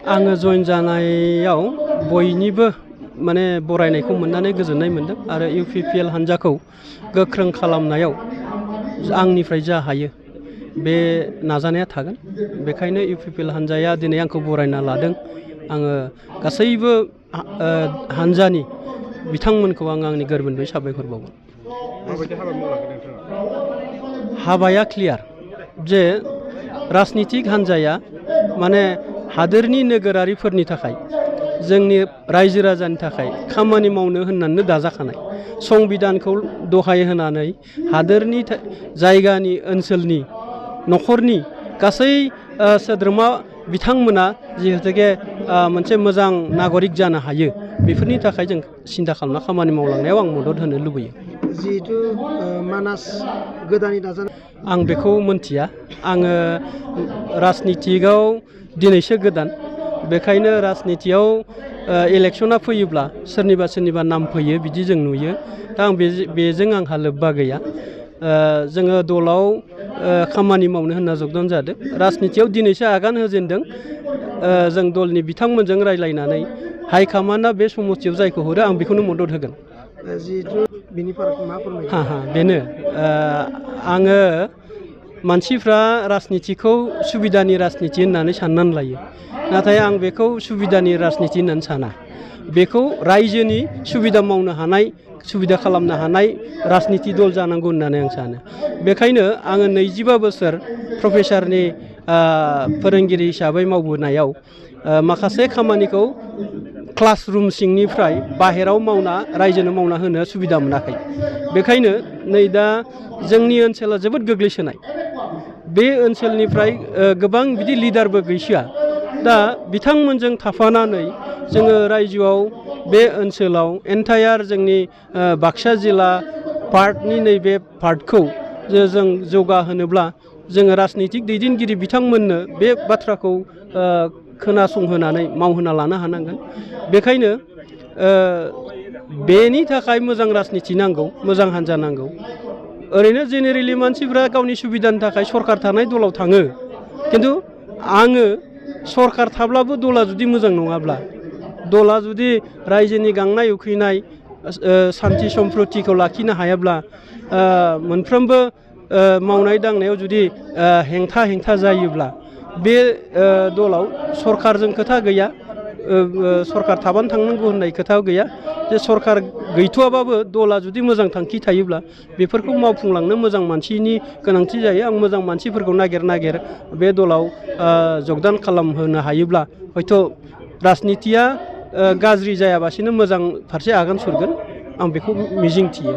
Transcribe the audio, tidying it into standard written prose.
आङो जइन जानायाव बयनिबो माने बरायनायखौ मोननानै गोजोननाय मोनदों आरो इउपिपिएल हान्जाखौ गोख्रों खालामनायाव आंनिफ्राय जा हायो बे नाजानाया थागोन। बेखायनो इउपिपिएल हान्जाया दिनै आंखौ बरायना लादों। आङो गासैबो हान्जानि बिथांमोनखौ आंनि गोरबोनिफ्राय साबायखर बावगोन। माबायदि हाबा मावलांगोन नोंथाङा? हाबाया क्लियार जे राजनितिक हान्जाया माने हादोरनि नोगोरारिफोरनि थाखाय जोंनि रायजो राजानि थाखाय खामानि मावनो होननानै दाजाखानाय संबिधानखौ दहाय होनानै हादोरनि जायगानि ओनसोलनि न'खरनि गासै सोद्रोमा बिथांमोना जिहेतुके मोनसे मोजां नागरिक जानो हायो बेफोरनि थाखाय जों सिन्था खालामना खामानि मावलांनायाव आं मदद होनो लुबैयो। जिहेथु मानास गोदानै दाजानाय आं बेखौ मोनथिया। आङो राजनितिकआव दिनैसो गोदान। बेखायनो राजनितियाव इलेक्सना फैयोब्ला सोरनिबा नाम फैयो बिदि जों नुयो। दा बेजों आंहा लोब्बा गैया। जोङो दलाव खामानि मावनो होनना जगदान जादों। राजनितियाव दिनैसो आगान होजेनदों। जों दलनि बिथांमोनजों रायज्लायनानै हाइकामान्डआ बे समस्थियाव जायखौ हरो आं बेखौनो मदद होगोन। जिहेथु बिनि फारागखौ मा फोरमायगोन? बेनो आङो मानसिफ्रा राजनितिखौ सुबिदानि राजनिति होननानै साननानै लायो। नाथाय आं बेखौ सुबिदानि राजनिति होननानै साना। बेखौ रायजोनि सुबिदा मावनो हानाय सुबिदा खालामनो हानाय राजनिति दल जानांगौ होननानै आं सानो। बेखायनो आङो 25 बोसोर प्रफेसारनि फोरोंगिरि हिसाबै मावबोनायाव माखासे खामानिखौ क्लासरुम सिंनिफ्राय बाहेराव मावना रायजोनो मावना होनो सुबिदा मोनाखै। बेखायनो नै दा जोंनि ओनसोला जोबोद गोग्लैसोनाय। बे ओनसोलनिफ्राय गोबां बिदि लिडारबो गैसोआ। दा बिथांमोनजों थाफानानै जोङो रायजोआव बे ओनसोलाव एन्टायार जोंनि बाक्सा जिल्ला पार्टनि नैबे पार्टखौ जों जौगाहोनोब्ला जोङो राजनितिक दैदेनगिरि बिथांमोननो बे बाथ्राखौ खोनासंहोनानै मावहोना लानो हानांगोन। बेखायनो बेनि थाखाय मोजां राजनिति नांगौ, मोजां हान्जा नांगौ। ओरैनो जेनेरेलि मानसिफ्रा गावनि सुबिदानि थाखाय सरकार थानाय दलाव थाङो। खिन्थु आङो सरकार थाब्लाबो दला जुदि मोजां नङाब्ला, दला जुदि रायजोनि गांनाय उखैनाय सान्थि सम्प्रतिखौ लाखिनो हायाब्ला, मोनफ्रोमबो मावनाय दांनायाव जुदि हेंथा जायोब्ला बे दलाव सरकारजों खोथा गैया। सरकार थाबानो थांनांगौ होननाय खोथा गैया। जे सरकार गैथ'आबाबो दला जुदि मोजां थांखि थायोब्ला बेफोरखौ मावफुंलांनो मोजां मानसिनि गोनांथि जायो। आं मोजां मानसिफोरखौ नागिर बे दलाव जगदान खालामहोनो हायोब्ला हयथ' राजनितिया गाज्रि जायाबासिनो मोजां फारसे आगान सुरगोन। आं बेखौ मिजिंथियो।